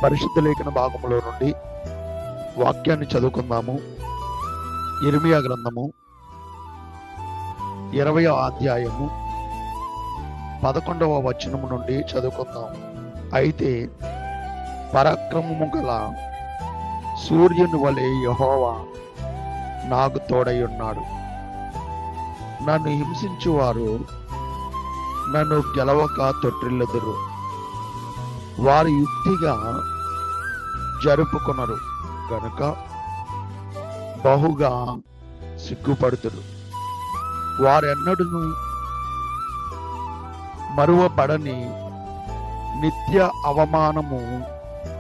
పరిశుద్ధ లేఖన భాగంలో నుండి వాక్యాన్ని చదువుకుందాము. ఇర్మియా గ్రంథము 20వ అధ్యాయము 11వ వచనము నుండి చదువుకుందాం. అయితే పరాక్రమము గల సూర్యుని వలె యెహోవా నాకు తోడై ఉన్నాడు. నన్ను హింసించువారు నన్ను గెలవక తొట్టిల్లుదురు. వారు యుక్తిగా జరుపుకొనరు గనుక బహుగా సిగ్గుపడుతురు. వారెన్నడూను మరువబడని నిత్య అవమానము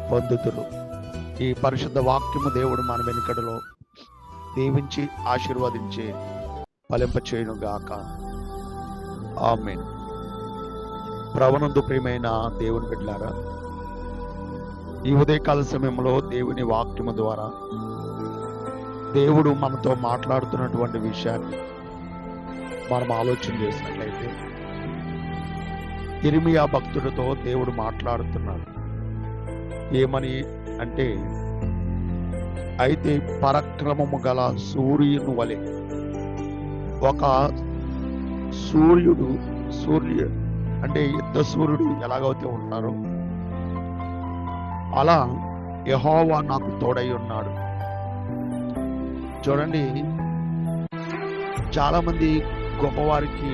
పొందుతురు. ఈ పరిశుద్ధ వాక్యము దేవుడు మన వెనుకడలో దీవించి ఆశీర్వదించి ఫలింపచేయును గాక. ఆమేన్. ప్రభునందు ప్రియమైన దేవుని బిడ్డలారా, ఈ ఉదయకాల సమయంలో దేవుని వాక్యము ద్వారా దేవుడు మనతో మాట్లాడుతున్నటువంటి విషయాన్ని మనం ఆలోచన చేసినట్లయితే, ఇర్మియా భక్తుడితో దేవుడు మాట్లాడుతున్నాడు. ఏమని అంటే, అయితే పరాక్రమము గల సూర్యుని వలె, ఒక సూర్యుడు అంటే యుద్ధ సూర్యుడు ఎలాగైతే ఉంటారో అలా యెహోవా నాకు తోడై ఉన్నాడు. చూడండి, చాలా మంది గొప్పవారికి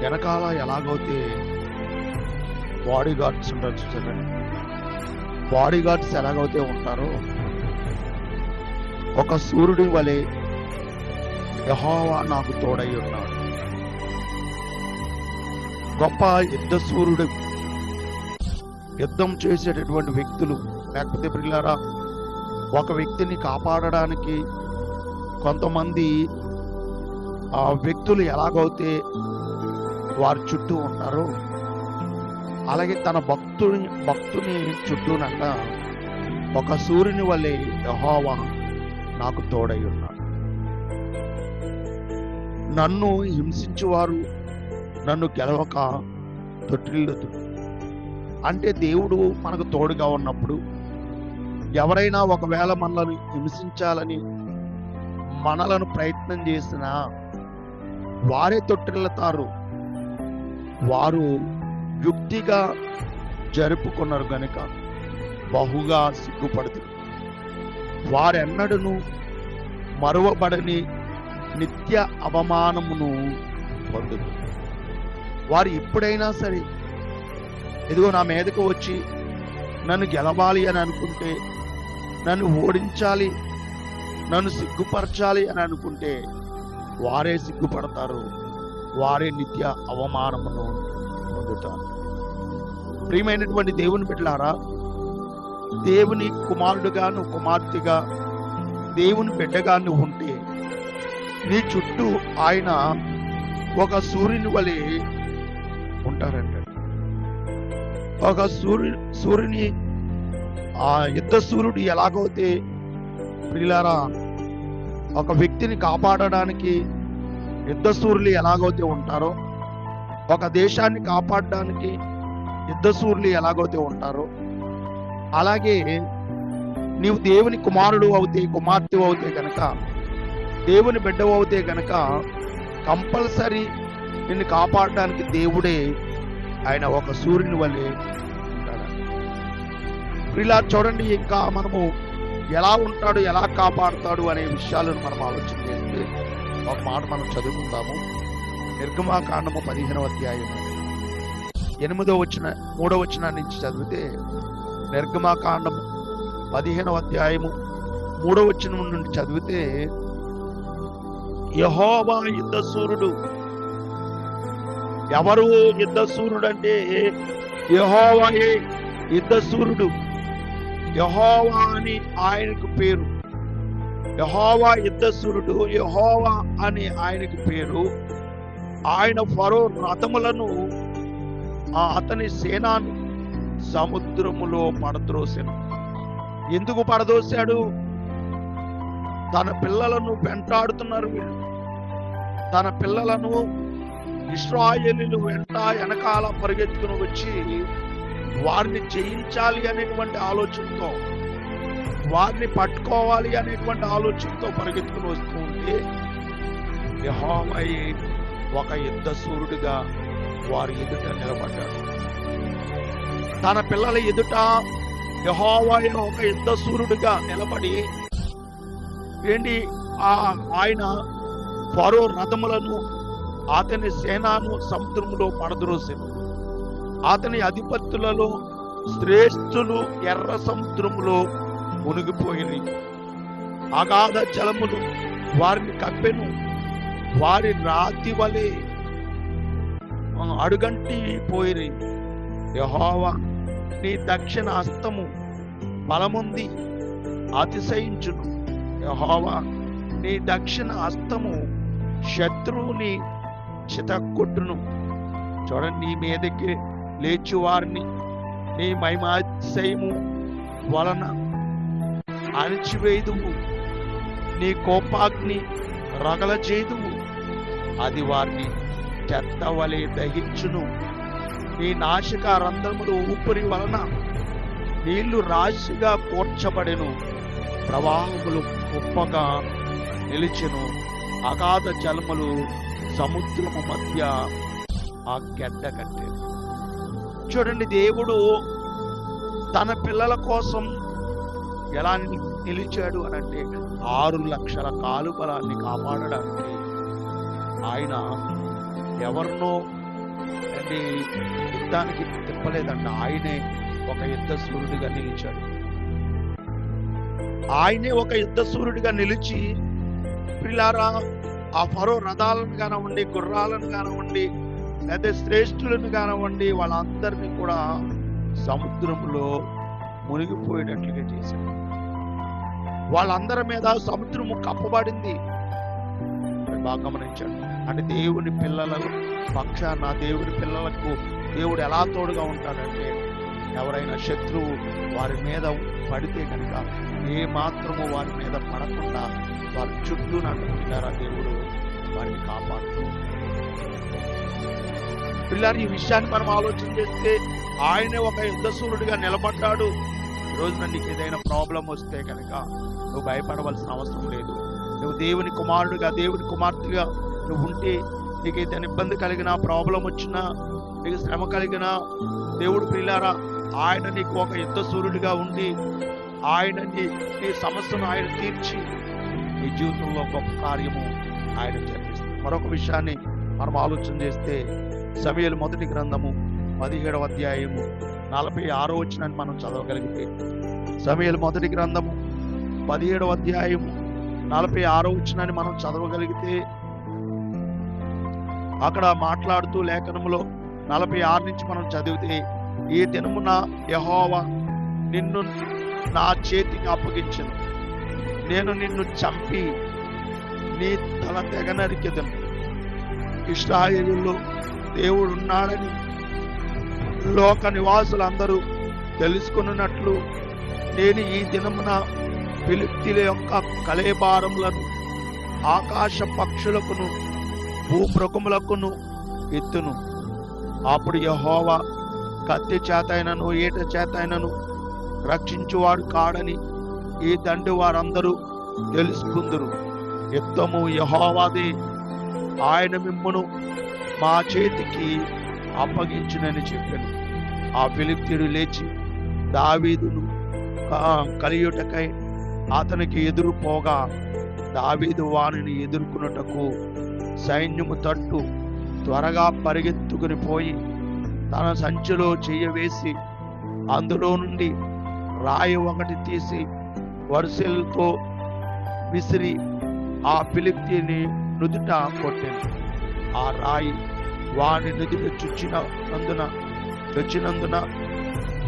వెనకాల ఎలాగైతే బాడీ గార్డ్స్ ఉంటారు చూడండి. బాడీ గార్డ్స్ ఎలాగైతే ఉంటారో ఒక సూర్యుడి వలె యెహోవా నాకు తోడై ఉన్నాడు. గొప్ప యుద్ధ సూర్యుడు, యుద్ధం చేసేటటువంటి వ్యక్తులు, లేకపోతే ప్రియులారా, ఒక వ్యక్తిని కాపాడడానికి కొంతమంది ఆ వ్యక్తులు ఎలాగైతే వారి చుట్టూ ఉంటారో, అలాగే తన భక్తుని చుట్టూనంట ఒక సూర్యుని వలె యెహోవా నాకు తోడై ఉన్నాడు. నన్ను హింసించువారు నన్ను గెలవక తొట్టిల్లుతు. అంటే దేవుడు మనకు తోడుగా ఉన్నప్పుడు ఎవరైనా ఒకవేళ మనల్ని హింసించాలని మనలను ప్రయత్నం చేసినా వారే తొట్టిల్లుతారు. వారు యుక్తిగా జరుపుకున్నారు గనుక బహుగా సిగ్గుపడుతుంది. వారెన్నడూను మరువబడని నిత్య అవమానమును పొందుతారు. వారు ఎప్పుడైనా సరే ఇదిగో నా మీదకు వచ్చి నన్ను గెలవాలి అని అనుకుంటే, నన్ను ఓడించాలి, నన్ను సిగ్గుపరచాలి అని అనుకుంటే వారే సిగ్గుపడతారు. వారే నిత్య అవమానమును పొందుతారు. ప్రియమైనటువంటి దేవుని బిడ్డలారా, దేవుని కుమారుడుగా నువ్వు, కుమార్తెగా దేవుని బిడ్డగా నువ్వు ఉంటే నీ చుట్టూ ఆయన ఒక సూర్యుని వలె ఉంటారంట. ఒక సూర్యుని ఆ యుద్ధ సూర్యుడు ఎలాగైతే ప్రియులారా ఒక వ్యక్తిని కాపాడడానికి యుద్ధ సూర్యులు ఎలాగైతే ఉంటారో, ఒక దేశాన్ని కాపాడడానికి యుద్ధ సూర్యులు ఎలాగైతే ఉంటారో, అలాగే నీవు దేవుని కుమారుడు అవుతే, కుమార్తె అవుతే గనక, దేవుని బిడ్డవు అవుతే గనక కంపల్సరీ నిన్ను కాపాడడానికి దేవుడే ఆయన ఒక సూర్యుని వలె ఉంటాడు. ఇలా చూడండి, ఇంకా మనము ఎలా ఉంటాడు, ఎలా కాపాడుతాడు అనే విషయాలను మనం ఆలోచన చేస్తే ఒక మాట మనం చదువుకుందాము. నిర్గమాకాండము 15వ అధ్యాయము 3వ వచనం నుంచి చదివితే, నిర్గమాకాండము 15వ అధ్యాయము 3వ వచనం నుండి చదివితే, యెహోవా యుద్ధ సూర్యుడు. ఎవరు యుద్ధ సూర్యుడు అంటే యెహోవాయే యుద్ధ సూర్యుడు. యెహోవా అని ఆయనకు పేరు. యెహోవా యుద్ధ సూర్యుడు, యెహోవా అని ఆయనకు పేరు. ఆయన ఫరో రథములను అతని సేనాను సముద్రములో పడద్రోసెను. ఎందుకు పడదోశాడు? తన పిల్లలను వెంటాడుతున్నారు వీళ్ళు. తన పిల్లలను ఇశ్రాయేలీయులు వెనకాల పరిగెత్తుకుని వచ్చి వారిని జయించాలి అనేటువంటి ఆలోచనతో, వారిని పట్టుకోవాలి అనేటువంటి ఆలోచనతో పరిగెత్తుకుని వస్తూ ఉంటే యెహోవాయే ఒక యుద్ధ సూర్యుడిగా వారి ఎదుట నిలబడ్డాడు. తన పిల్లల ఎదుట యెహోవాయే ఒక యుద్ధ సూర్యుడిగా నిలబడి ఆయన ఫరో రథములను, అతని సేనాను సముద్రములో పడద్రోసెను. అతని అధిపతులలో శ్రేష్ఠులు ఎర్ర సముద్రములో మునిగిపోయినాయి. అగాధ జలములు వారిని కప్పెను. వారి రాతి వలె అడుగంటి పోయిరి. యెహోవా నీ దక్షిణ హస్తము బలముంది అతిశయించును. యెహోవా నీ దక్షిణ హస్తము శత్రువుని చితక్కొట్టును. చూడండి, నీ మీదకి లేచి వారిని నీ మహిమాతిశయము వలన అణిచివేయుదువు. నీ కోపాగ్ని రగలచేయుదువు, అది వారిని చెత్త వలె దహించును. నీ నాసిక రంధ్రములు ఊపిరి వలన నీళ్లు రాశిగా కూర్చబడెను. ప్రవాహములు కుప్పగా నిలిచెను. అగాధ జలములు సముద్రము మధ్య ఆ గడ్డ కట్టెను. చూడండి, దేవుడు తన పిల్లల కోసం ఎలా నిలిచాడు అని అంటే 6 లక్షల కాలుబలాన్ని కాపాడడానికి ఆయన ఎవరినో యుద్ధానికి తిప్పలేదంట. ఆయనే ఒక యుద్ధ సూర్యుడిగా నిలిచాడు. ఆయనే ఒక యుద్ధ సూర్యుడిగా నిలిచి, పిల్లారా, ఆ ఫరో రథాలను కానివ్వండి, గుర్రాలను కానివ్వండి, లేదా శ్రేష్ఠులను కానివ్వండి, వాళ్ళందరినీ కూడా సముద్రంలో మునిగిపోయేటట్లుగా చేశాడు. వాళ్ళందరి మీద సముద్రము కప్పబడింది. బాగా గమనించండి. అంటే దేవుని పిల్లల పక్షాన, దేవుని పిల్లలకు దేవుడు ఎలా తోడుగా ఉంటాడంటే, ఎవరైనా శత్రువు వారి మీద పడితే కనుక ఏ మాత్రము వారి మీద పడకుండా వారి చుట్టూ నడుపుకుంటారా దేవుడు వారిని కాపాడుతూ. పిల్లలు, ఈ విషయాన్ని మనం ఆలోచన చేస్తే ఆయనే ఒక యుద్ధ సూర్యుడిగా నిలబడ్డాడు. ఈరోజు నీకు ఏదైనా ప్రాబ్లం వస్తే కనుక నువ్వు భయపడవలసిన అవసరం లేదు. నువ్వు దేవుని కుమారుడిగా, దేవుని కుమార్తెగా నువ్వు ఉంటే, నీకు ఏదైనా ఇబ్బంది కలిగినా, ప్రాబ్లం వచ్చినా, నీకు శ్రమ కలిగినా, దేవుడు పిల్లారా ఆయన నీకు ఒక యుద్ధ సూర్యుడిగా ఉండి ఆయన నీ సమస్యను ఆయన తీర్చి నీ జీవితంలో గొప్ప కార్యము ఆయన జరిపిస్తుంది. మరొక విషయాన్ని మనం ఆలోచన చేస్తే సమూయేలు మొదటి గ్రంథము 17వ అధ్యాయము 46వ వచనాన్ని మనం చదవగలిగితే, సమూయేలు మొదటి గ్రంథము 17వ అధ్యాయము 46వ వచనాన్ని మనం చదవగలిగితే, అక్కడ మాట్లాడుతూ లేఖనములో 46 నుంచి మనం చదివితే, ఈ దినమున యెహోవా నిన్ను నా చేతికి అప్పగించెను. నేను నిన్ను చంపి నీ తల తెగ నరికెదను. ఇశ్రాయేలులో దేవుడున్నాడని లోక నివాసులందరూ తెలుసుకున్నట్లు నేను ఈ దినమున ఫిలిష్తీయుల యొక్క కళేబారములను ఆకాశ పక్షులకును భూమృగములకును ఎత్తును. అప్పుడు యెహోవా కత్తి చేతైనను ఈట చేతైనను రక్షించువాడు కాడని ఈ దండి వారందరూ తెలుసుకుందురు. యుద్ధము యెహోవాదే, ఆయన మిమ్మును మా చేతికి అప్పగించునని చెప్పాను. ఆ ఫిలిష్తీయుడు లేచి దావీదును కలియుటకై అతనికి ఎదురు పోగా, దావీదు వానిని ఎదుర్కొనుటకు సైన్యము తట్టు త్వరగా పరిగెత్తుకుని పోయి తన సంచిలో చెయ్యవేసి అందులో నుండి రాయి ఒకటి తీసి వరుసలతో విసిరి ఆ ఫిలిష్తీయుని నుదుట కొట్టాను. ఆ రాయి వాని నుదుట చొచ్చినందున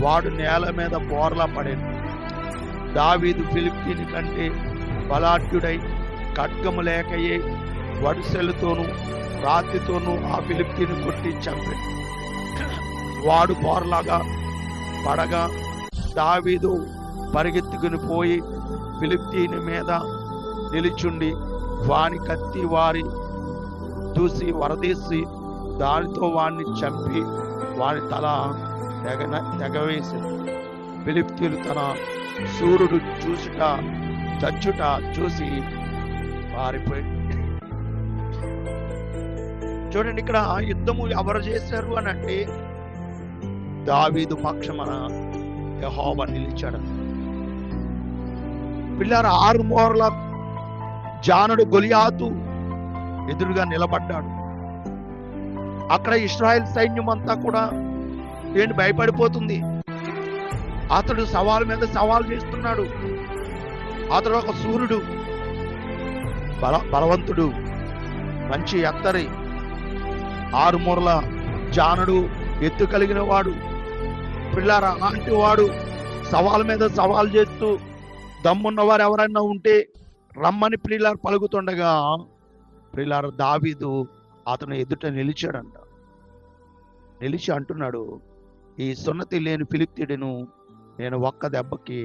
వాడు నేల మీద బోర్లా పడాను. దావీదు ఫిలిష్తీయుని కంటే బలాఢ్యుడై ఖడ్గము లేకయే వరుసలతోనూ రాతితోనూ ఆ ఫిలిష్తీయుని కొట్టి చంపాడు. వాడు బోర్లాగా పడగా దావీదు పరిగెత్తుకుని పోయి ఫిలిష్తీయుని మీద నిలిచుండి వాని కత్తి వారి దూసి వరదీసి దానితో వాడిని చంపి వాని తల తెగవేసింది. ఫిలిష్తీయులు తన సూర్యుడు చచ్చుట చూసి పారిపోయి. చూడండి, ఇక్కడ యుద్ధము ఎవరు చేశారు అని అంటే దావీదు పక్షమున యెహోవా నిలిచాడు. పిల్లలు 6 మూరల జానుడు గొలియాతు ఎదురుగా నిలబడ్డాడు. అక్కడ ఇశ్రాయేల్ సైన్యం అంతా కూడా భయపడిపోతుంది. అతడు సవాల్ మీద సవాల్ చేస్తున్నాడు. అతడు ఒక సూర్యుడు, బలవంతుడు, మంచి ఎత్తరి, 6 మూరల జానుడు, ఎత్తు కలిగిన వాడు. పిల్లారా, అలాంటి వాడు సవాల్ మీద సవాల్ చేస్తూ దమ్మున్నవారు ఎవరైనా ఉంటే రమ్మని పిల్లారు పలుకుతుండగా పిల్లారు దావీదు అతను ఎదుట నిలిచాడంట. నిలిచి అంటున్నాడు, ఈ సున్నతి లేని ఫిలిష్తీయుడును నేను ఒక్క దెబ్బకి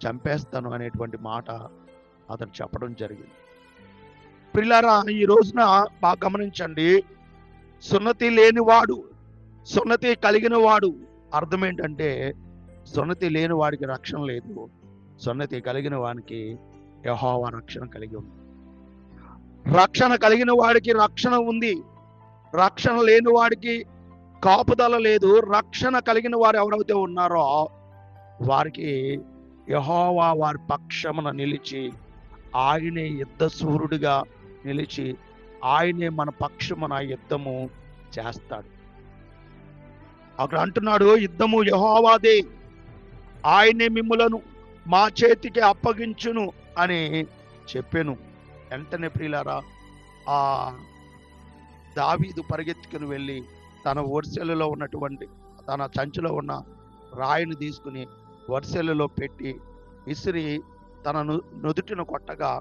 చంపేస్తాను అనేటువంటి మాట అతను చెప్పడం జరిగింది. పిల్లారా, ఈ రోజున బాగా గమనించండి, సున్నతి లేనివాడు, సున్నతి కలిగిన వాడు అర్థం ఏంటంటే సున్నతి లేని వాడికి రక్షణ లేదు, సున్నతి కలిగిన వానికి యెహోవా రక్షణ కలిగి ఉంది. రక్షణ కలిగిన వాడికి రక్షణ ఉంది, రక్షణ లేని వాడికి కాపుదల లేదు. రక్షణ కలిగిన వారు ఎవరైతే ఉన్నారో వారికి యెహోవా వారి పక్షమున నిలిచి ఆయనే యుద్ధ సూర్యుడిగా నిలిచి ఆయనే మన పక్షమున యుద్ధము చేస్తాడు. అక్కడ అంటున్నాడు, యుద్ధము యెహోవాదే, ఆయనే మిమ్ములను మా చేతికి అప్పగించును అని చెప్పాను. వెంటనే ప్రియులారా, ఆ దావీదు పరిగెత్తుకుని వెళ్ళి తన వరిసెలలో ఉన్నటువంటి తన సంచిలో ఉన్న రాయిని తీసుకుని వరిసెలలో పెట్టి విసిరి తన నుదుటిన కొట్టగా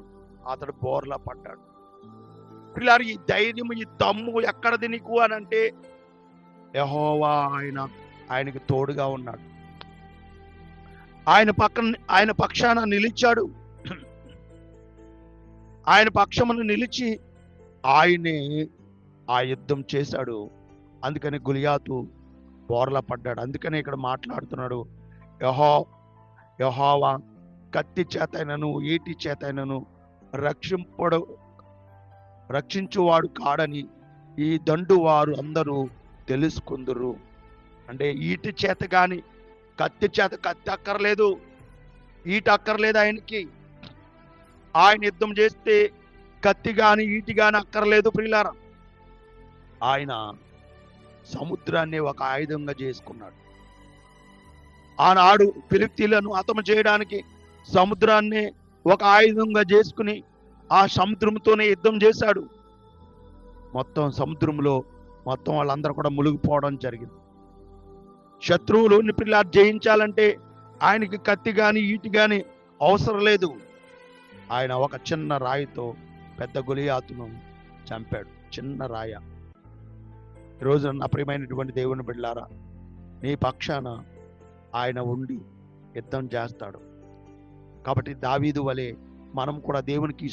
అతడు బోర్లా పడ్డాడు. పిల్లారు, ఈ ధైర్యం, ఈ దమ్ము ఎక్కడది నీకు అని అంటే యెహోవా ఆయనకి తోడుగా ఉన్నాడు. ఆయన పక్షాన నిలిచాడు. ఆయన పక్షమును నిలిచి ఆయనే ఆ యుద్ధం చేశాడు. అందుకని గొలియాతు బోర్లా పడ్డాడు. అందుకని ఇక్కడ మాట్లాడుతున్నాడు, యెహోవా కత్తి చేతైనను ఈటి చేతైనను రక్షించువాడు కాడని ఈ దండు వారు అందరూ తెలుసుకుందురు. అంటే ఈటి చేత కానీ కత్తి చేత, కత్తి అక్కర్లేదు, ఈట అక్కర్లేదు ఆయనకి. ఆయన యుద్ధం చేస్తే కత్తి గాని ఈటి గాని అక్కర్లేదు ప్రియులారా. ఆయన సముద్రాన్ని ఒక ఆయుధంగా చేసుకున్నాడు. ఆనాడు ఫిలిష్తీయులను హతము చేయడానికి సముద్రాన్ని ఒక ఆయుధంగా చేసుకుని ఆ సముద్రంతోనే యుద్ధం చేశాడు. మొత్తం సముద్రంలో మొత్తం వాళ్ళందరూ కూడా మునిగిపోవడం జరిగింది. శత్రువులు పిల్లారు జయించాలంటే ఆయనకి కత్తి గాని ఈటి గాని అవసరం లేదు. ఆయన ఒక చిన్న రాయితో పెద్ద గొలియాతును చంపాడు. చిన్న రాయ. ఈరోజు నా ప్రియమైనటువంటి దేవుని బిడ్డలారా, నీ పక్షాన ఆయన ఉండి యుద్ధం చేస్తాడు. కాబట్టి దావీదు వలె మనం కూడా దేవునికి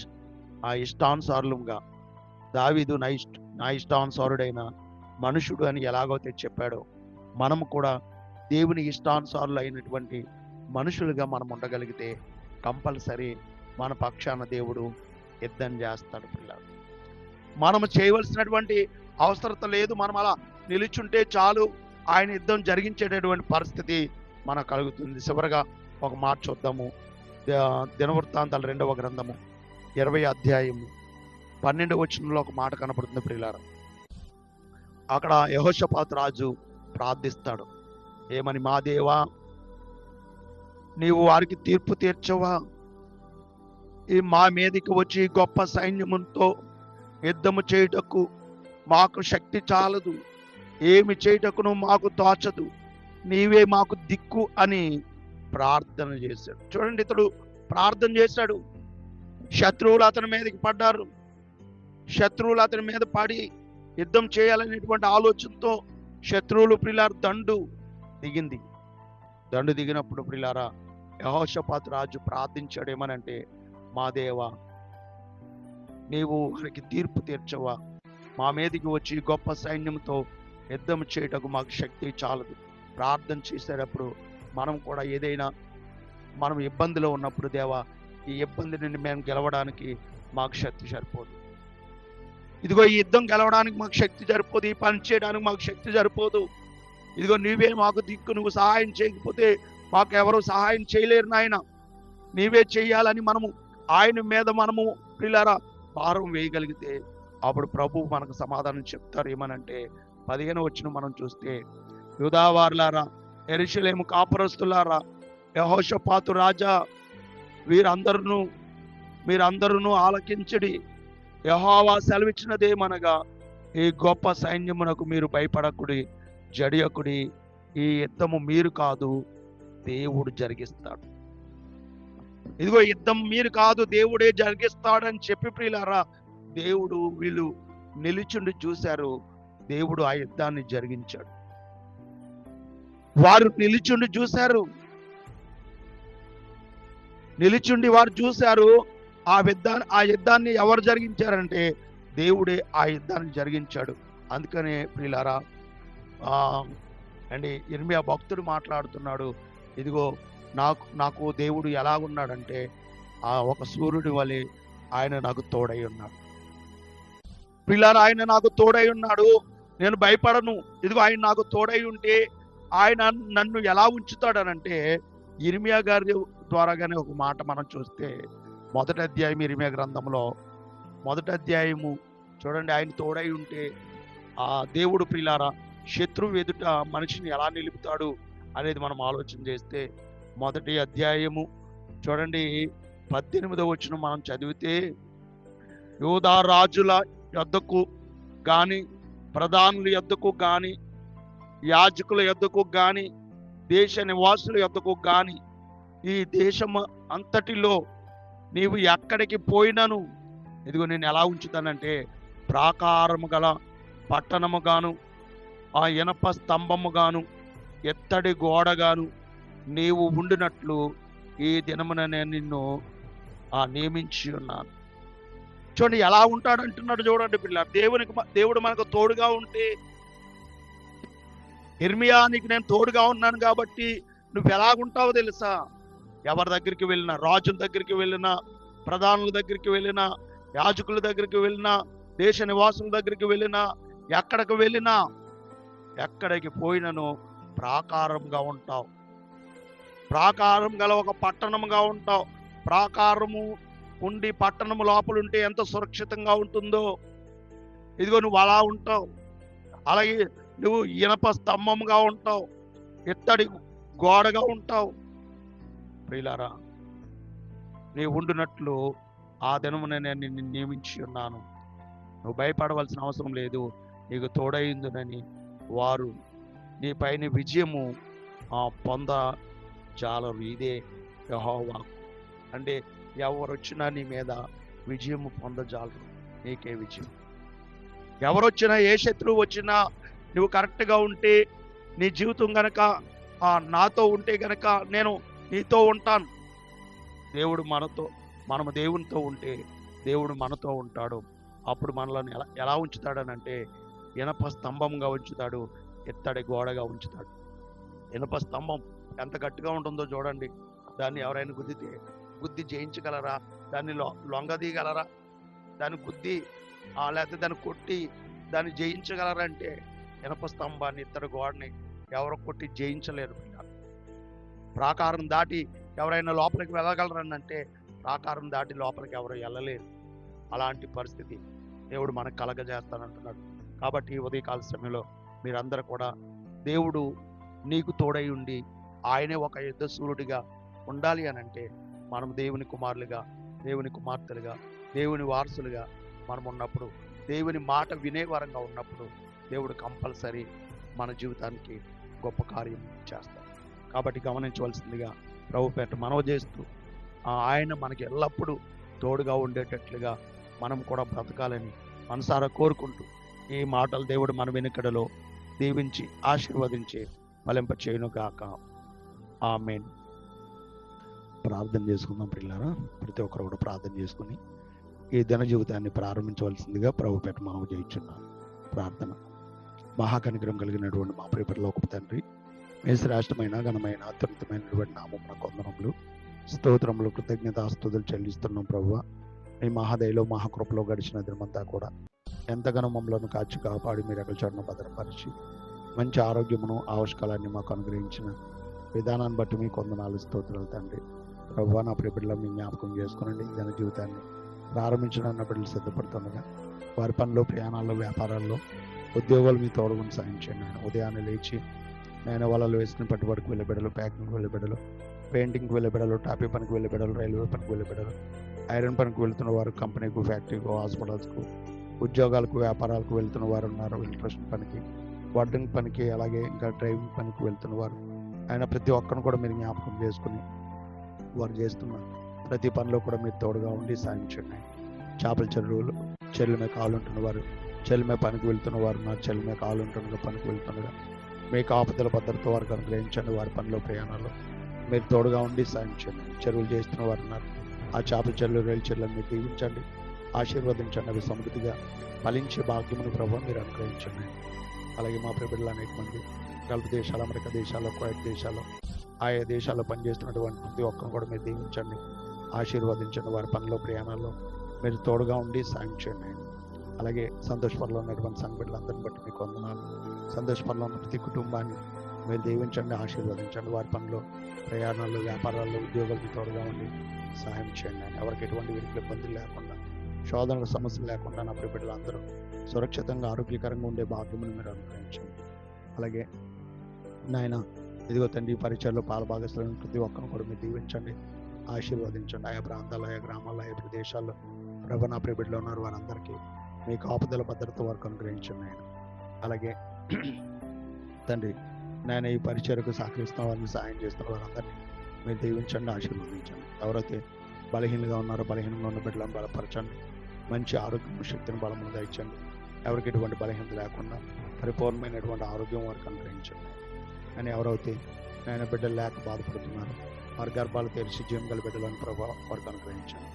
ఆ ఇష్టానుసారులుగా, దావీదు నా ఇష్టానుసారుడైన మనుషుడు అని ఎలాగైతే చెప్పాడో మనం కూడా దేవుని ఇష్టానుసారులు అయినటువంటి మనుషులుగా మనం ఉండగలిగితే కంపల్సరీ మన పక్షాన దేవుడు యుద్ధం చేస్తాడు. పిల్లలు, మనం చేయవలసినటువంటి అవసరత లేదు. మనం అలా నిలుచుంటే చాలు, ఆయన యుద్ధం జరిగించేటటువంటి పరిస్థితి మనకు కలుగుతుంది. చివరగా ఒక మాట చూద్దాము. దినవృత్తాంతాలు 2వ గ్రంథము 20వ అధ్యాయము 12వ వచనంలో ఒక మాట కనపడుతుంది ప్రియులారా. అక్కడ యెహోషాపాతు రాజు ప్రార్థిస్తాడు. ఏమని? మా దేవా, నీవు వారికి తీర్పు తీర్చవా? ఈ మా మీదకి వచ్చి గొప్ప సైన్యముతో యుద్ధము చేయుటకు మాకు శక్తి చాలదు, ఏమి చేయుటకును మాకు తోచదు, నీవే మాకు దిక్కు అని ప్రార్థన చేశాడు. చూడండి, ఇతడు ప్రార్థన చేశాడు. శత్రువులు అతని మీదకి పడ్డారు. శత్రువులు అతని మీద పడి యుద్ధం చేయాలనేటువంటి ఆలోచనతో శత్రువులు ప్రియులారా దండు దిగింది. దండు దిగినప్పుడు ప్రియులారా యెహోషాపాతు రాజు ప్రార్థించాడు. ఏమనంటే, మా దేవా, నీవు వారికి తీర్పు తీర్చవా? మా మీదకి వచ్చి గొప్ప సైన్యంతో యుద్ధం చేయటకు మాకు శక్తి చాలదు, ప్రార్థన చేసేటప్పుడు మనం కూడా ఏదైనా మనం ఇబ్బందిలో ఉన్నప్పుడు, దేవా ఈ ఇబ్బంది నుండి మేము గెలవడానికి మాకు శక్తి సరిపోదు, ఇదిగో ఈ యుద్ధం గెలవడానికి మాకు శక్తి సరిపోదు, ఈ పని చేయడానికి మాకు శక్తి సరిపోదు, ఇదిగో నీవే మాకు దిక్కు, నువ్వు సహాయం చేయకపోతే మాకు ఎవరు సహాయం చేయలేరు నాయన, నీవే చెయ్యాలని మనము ఆయన మీద మనము ప్రియులారా భారం వేయగలిగితే అప్పుడు ప్రభు మనకు సమాధానం చెప్తారు. ఏమనంటే 15 వచనం మనం చూస్తే, యూదావారులారా, యెరూషలేము కాపురస్తులారా, యెహోషాపాతు రాజా, మీరందరూ ఆలకించడి. యెహోవా సెలవిచ్చినదేమనగా, ఈ గొప్ప సైన్యమునకు మీరు భయపడకుడి, జడియకుడి, ఈ యుద్ధము మీరు కాదు, దేవుడు జరిగిస్తాడు. ఇదిగో యుద్ధం మీరు కాదు, దేవుడే జరిగిస్తాడని చెప్పి ప్రియులారా, దేవుడు వీళ్ళు నిలిచుండి చూశారు, దేవుడు ఆ యుద్ధాన్ని జరిగించాడు. వారు నిలిచుండి చూశారు, నిలిచుండి వారు చూశారు. ఆ యుద్ధాన్ని ఎవరు జరిగించారంటే దేవుడే ఆ యుద్ధాన్ని జరిగించాడు. అందుకనే ప్రియులారా అండి ఇర్మియా భక్తుడు మాట్లాడుతున్నాడు, ఇదిగో నాకు దేవుడు ఎలా ఉన్నాడంటే ఒక సూర్యుడి వలె ఆయన నాకు తోడై ఉన్నాడు. ప్రియులారా, ఆయన నాకు తోడై ఉన్నాడు, నేను భయపడను. ఇదిగో ఆయన నాకు తోడై ఉంటే ఆయన నన్ను ఎలా ఉంచుతాడనంటే, ఇర్మియా గారి ద్వారాగానే ఒక మాట మనం చూస్తే, మొదటి అధ్యాయం ఇర్మియా గ్రంథంలో మొదటి అధ్యాయము చూడండి, ఆయన తోడై ఉంటే ఆ దేవుడు ప్రియులారా శత్రువు ఎదుట మనిషిని ఎలా నిలుపుతాడు అనేది మనం ఆలోచన చేస్తే, మొదటి అధ్యాయము చూడండి 18వ వచనం మనం చదివితే, యూదా రాజుల యొద్దకు గాని, ప్రధానుల యొద్దకు గాని, యాజకుల యొద్దకు గాని, దేశ నివాసుల యొద్దకు గాని, ఈ దేశం అంతటిలో నీవు ఎక్కడికి పోయినను ఇదిగో నేను ఎలా ఉంచుతానంటే, ప్రాకారము గల పట్టణము గాను, ఆ ఇనప స్తంభము గాను, ఎత్తడి గోడగాను నీవు ఉండినట్లు ఈ దినమున నేను నిన్ను నియమించి ఉన్నాను. చూడండి ఎలా ఉంటాడంటున్నాడు. చూడండి పిల్ల, దేవుడు మనకు తోడుగా ఉంటే, ఇర్మియా నీకు నేను తోడుగా ఉన్నాను కాబట్టి నువ్వు ఎలాగుంటావో తెలుసా? ఎవరి దగ్గరికి వెళ్ళినా, రాజుల దగ్గరికి వెళ్ళినా, ప్రధానుల దగ్గరికి వెళ్ళినా, యాజకుల దగ్గరికి వెళ్ళినా, దేశ నివాసుల దగ్గరికి వెళ్ళినా, ఎక్కడికి పోయినను ప్రాకారంగా ఉంటావు, ప్రాకారం గల ఒక పట్టణంగా ఉంటావు. ప్రాకారము ఉండి పట్టణము లోపలుంటే ఎంత సురక్షితంగా ఉంటుందో, ఇదిగో నువ్వు అలా ఉంటావు. అలాగే నువ్వు ఇనప స్తంభంగా ఉంటావు, ఎత్తడి గోడగా ఉంటావు. ప్రియులారా, నీవు ఉండునట్లు ఆ దినమున నేను నిన్ను నియమించి ఉన్నాను, నువ్వు భయపడవలసిన అవసరం లేదు, నీకు తోడైందునని వారు నీ పైన విజయము పొందజాలరు. ఇదే యెహోవా అంటే, ఎవరు వచ్చినా నీ మీద విజయము పొందజాలరు, నీకే విజయం. ఎవరొచ్చినా, ఏ శత్రువు వచ్చినా, నువ్వు కరెక్ట్గా ఉంటే, నీ జీవితం గనక నాతో ఉంటే గనక నేను నీతో ఉంటాను. మనము దేవునితో ఉంటే దేవుడు మనతో ఉంటాడు. అప్పుడు మనల్ని ఎలా ఉంచుతాడనంటే, ఇనప స్తంభంగా ఉంచుతాడు, ఎత్తడి గోడగా ఉంచుతాడు. ఇనప స్తంభం ఎంత గట్టిగా ఉంటుందో చూడండి, దాన్ని ఎవరైనా గుద్ది జయించగలరా? దాన్ని లొంగదీయగలరా? దాన్ని గుద్ది లేకపోతే దాన్ని కొట్టి దాన్ని జయించగలరా అంటే, ఇనప స్తంభాన్ని, ఇత్తడి గోడని ఎవరు కొట్టి జయించలేరు. ప్రాకారం దాటి ఎవరైనా లోపలికి వెళ్ళగలరనంటే, ప్రాకారం దాటి లోపలికి ఎవరు వెళ్ళలేరు. అలాంటి పరిస్థితి దేవుడు మనకు కలగజేస్తానంటున్నాడు. కాబట్టి ఈ ఉదయకాల సమయంలో మీరందరూ కూడా దేవుడు నీకు తోడై ఉండి ఆయనే ఒక యుద్ధ సూర్యుడిగా ఉండాలి అని అంటే, మనం దేవుని కుమారులుగా, దేవుని కుమార్తెలుగా, దేవుని వారసులుగా మనం ఉన్నప్పుడు, దేవుని మాట వినేవారంగా ఉన్నప్పుడు, దేవుడు కంపల్సరీ మన జీవితానికి గొప్ప కార్యం చేస్తాడు. కాబట్టి గమనించవలసిందిగా ప్రభుపేట మనవి చేస్తూ, ఆయన మనకి ఎల్లప్పుడూ తోడుగా ఉండేటట్లుగా మనం కూడా బ్రతకాలని మనసారా కోరుకుంటూ, ఈ మాటలు దేవుడు మన వెనుకడలో దీవించి ఆశీర్వదించి ఫలింప చేయును గాక. ఆమేన్. ప్రార్థన చేసుకుందాం ప్రియులారా. ప్రతి ఒక్కరు కూడా ప్రార్థన చేసుకుని ఈ దిన జీవితాన్ని ప్రారంభించవలసిందిగా ప్రభుపేట మనవి చేయుచున్నాం. ప్రార్థన. మహాకనికరం కలిగినటువంటి మా ప్రియ పరలోకపు తండ్రి, మీ శ్రేష్టమైన ఘనమైన అత్యున్నతమైనటువంటి నామమున వందనములు స్తోత్రములు కృతజ్ఞతాస్తుతులు చెల్లిస్తున్నాం ప్రభువా. మీ మహాదయలో మహాకృపలో గడిచిన దినమంతా కూడా ఎంతగానో మమ్మలను కాచి కాపాడి మీరు ఎక్కడ చోటను భద్రపరిచి మంచి ఆరోగ్యమును ఆవిష్కారాన్ని మాకు అనుగ్రహించిన విధానాన్ని బట్టి మీకు వందనాలు స్తోత్రాలు తండ్రి. ప్రభువా, నా ప్రియ బిడ్డలు మీ జ్ఞాపకం చేసుకునండి. జన జీవితాన్ని ప్రారంభించడానికి నా బిడ్డలు సిద్ధపడుతుండగా వారి పనిలో, ప్రయాణాల్లో, వ్యాపారాల్లో, ఉద్యోగాలు మీ తోడుగుని సాయం చేయండి. ఆయన ఉదయాన్నే లేచి నేను వలలు వేసుకుని పట్టుబడికి వెళ్ళే బిడ్డలు, ప్యాకింగ్కి వెళ్ళే బిడ్డలు, పెయింటింగ్కి వెళ్ళే బిడ్డలు, టాపీ పనికి వెళ్ళే బిడ్డలు, రైల్వే పనికి వెళ్ళే బిడ్డలు, ఐరన్ పనికి వెళ్తున్న వారు, కంపెనీకు, ఫ్యాక్టరీకు, హాస్పిటల్స్కు, ఉద్యోగాలకు, వ్యాపారాలకు వెళ్తున్న వారు ఉన్నారు. ఎలక్ట్రిషన్ పనికి, వార్డింగ్ పనికి, అలాగే ఇంకా డ్రైవింగ్ పనికి వెళ్తున్న వారు ఆయన ప్రతి ఒక్కరిని కూడా మీరు జ్ఞాపకం చేసుకుని వారు చేస్తున్న ప్రతి పనిలో కూడా మీరు తోడుగా ఉండి సాధించండి. చేపల చెరువుల మీద కాలు ఉంటున్న వారు, చెల్లి మీద పనికి వెళ్తున్న వారు ఉన్నారు. చెల్లి మీద కాలు ఉంటుండగా పనికి వెళ్తుండగా మీకు ఆపదల భద్రత వారికి అనుగ్రహించండి. వారి పనిలో, ప్రయాణాల్లో మీరు తోడుగా ఉండి సాధించండి. చెరువులు చేస్తున్న వారు ఉన్నారు. ఆ చేపల చెరువులు, రైలు చెరువులను మీరు దీవించండి, ఆశీర్వదించండి. అవి సమృద్ధిగా ఫలించే భాగ్యమును ప్రభావం మీరు అనుగ్రహించండి. అలాగే మా బిడ్డలు అనేక మంది గల్ఫ్ దేశాలు, అమెరికా దేశాల్లో, కువైట్ దేశాల్లో, ఆయా దేశాల్లో పనిచేస్తున్నటువంటి ప్రతి ఒక్కరిని కూడా మీరు దీవించండి, ఆశీర్వదించండి. వారి పనిలో, ప్రయాణాల్లో మీరు తోడుగా ఉండి సాయం చేయండి. అలాగే సంతోషపరలో ఉన్నటువంటి సంఘ బిడ్డలందరిని బట్టి మీకు వందనాలు. సంతోషపరలో ఉన్న ప్రతి కుటుంబాన్ని మీరు దీవించండి, ఆశీర్వదించండి. వారి పనిలో, ప్రయాణాల్లో, వ్యాపారాల్లో, ఉద్యోగాలకు తోడుగా ఉండి సహాయం చేయండి. ఎవరికి ఎటువంటి వీరికి ఇబ్బందులు లేకుండా, శోధనల సమస్యలు లేకుండా నా బిడ్డలందరూ సురక్షితంగా, ఆరోగ్యకరంగా ఉండే భాగ్యమును మీరు అనుగ్రహించండి. అలాగే నాయన ఇదిగో తండ్రి, పరిచయాల్లో పాలభాగస్తులను ప్రతి ఒక్కరిని కూడా మీరు దీవించండి, ఆశీర్వదించండి. ఆయా ప్రాంతాల్లో, ఆయా గ్రామాల్లో, ఆయా ప్రదేశాల్లో ప్రభు నా బిడ్డలు ఉన్నారు. వారందరికీ మీకు ఆపదల భద్రత వరకు అనుగ్రహించండి ఆయన. అలాగే తండ్రి నేను ఈ పరిచయకు సహకరిస్తున్న వారిని సాయం చేస్తున్న వారందరినీ మీరు దీవించండి, ఆశీర్వదించండి. ఎవరైతే బలహీనంగా ఉన్నారో బలహీనంగా ఉన్న బిడ్డలను బలపరచండి, మంచి ఆరోగ్యం, శక్తిని, బలమును దయచండి. ఎవరికి ఎటువంటి బలహీనత లేకుండా పరిపూర్ణమైనటువంటి ఆరోగ్యం వారికి అనుగ్రహించండి. అని ఎవరైతే నేను బిడ్డలు లేక బాధపడుతున్నారో వారి గర్భాలు తెరిచి జీవం గల బిడ్డలను ప్రభావం వారికి అనుగ్రహించండి.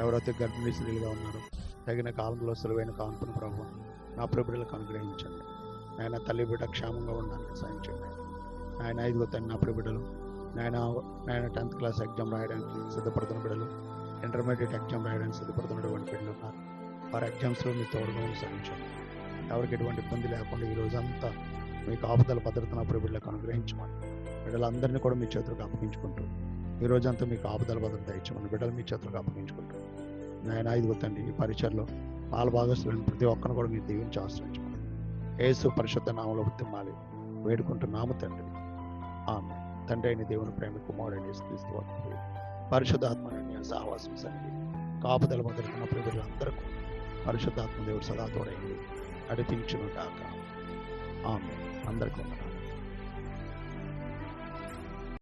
ఎవరైతే గర్భిణీ స్త్రీలుగా ఉన్నారో తగిన కాలంలో సులువైన కాన్పును ప్రభావం నా బిడ్డలకు అనుగ్రహించండి. ఆయన తల్లి బిడ్డ క్షేమంగా ఉండడానికి సాయం చేయండి. ఆయన 5వ తల్లి నా బిడ్డలు నేను 10th క్లాస్ ఎగ్జామ్ రాయడానికి సిద్ధపడుతున్న బిడ్డలు, ఇంటర్మీడియట్ ఎగ్జామ్ రాయడానికి సిద్ధపడుతున్నటువంటి బిడ్డలు ఉన్నారు. వారి ఎగ్జామ్స్లో మీరు తోడుగా సాధించండి. ఎవరికి ఎటువంటి ఇబ్బంది లేకుండా ఈ రోజంతా మీకు ఆపదల భద్రత నా బిడ్డలకు అనుగ్రహించమని బిడ్డలందరినీ కూడా మీ చేతులకు అప్పగించుకుంటూ ఈ రోజంతా మీకు ఆపదల భద్రత ఇచ్చమని బిడ్డలు మీ చేతులకు అప్పగించుకుంటూ నేను 5వ తండ్రి ఈ పరిచయలో పాలభాగస్తులను ప్రతి ఒక్కరిని కూడా మీరు దీవించి ఆశ్రయించమని యేసు పరిశుద్ధ నామములో బ్రతిమాలి వేడుకుంటున్నాము తండ్రి, ఆమేన్. తండ్రి అయిన దేవుని ప్రేమ, కుమారుడైన యేసుక్రీస్తు వారి పరిశుద్ధాత్మ సహవాసం సన్నిధి, కాపుదల భద్రత నా బిడ్డలందరికీ పరిశుద్ధాత్మ దేవుడు సదా తోడైంది నడిపించును గాక. ఆమేన్. అందరికీ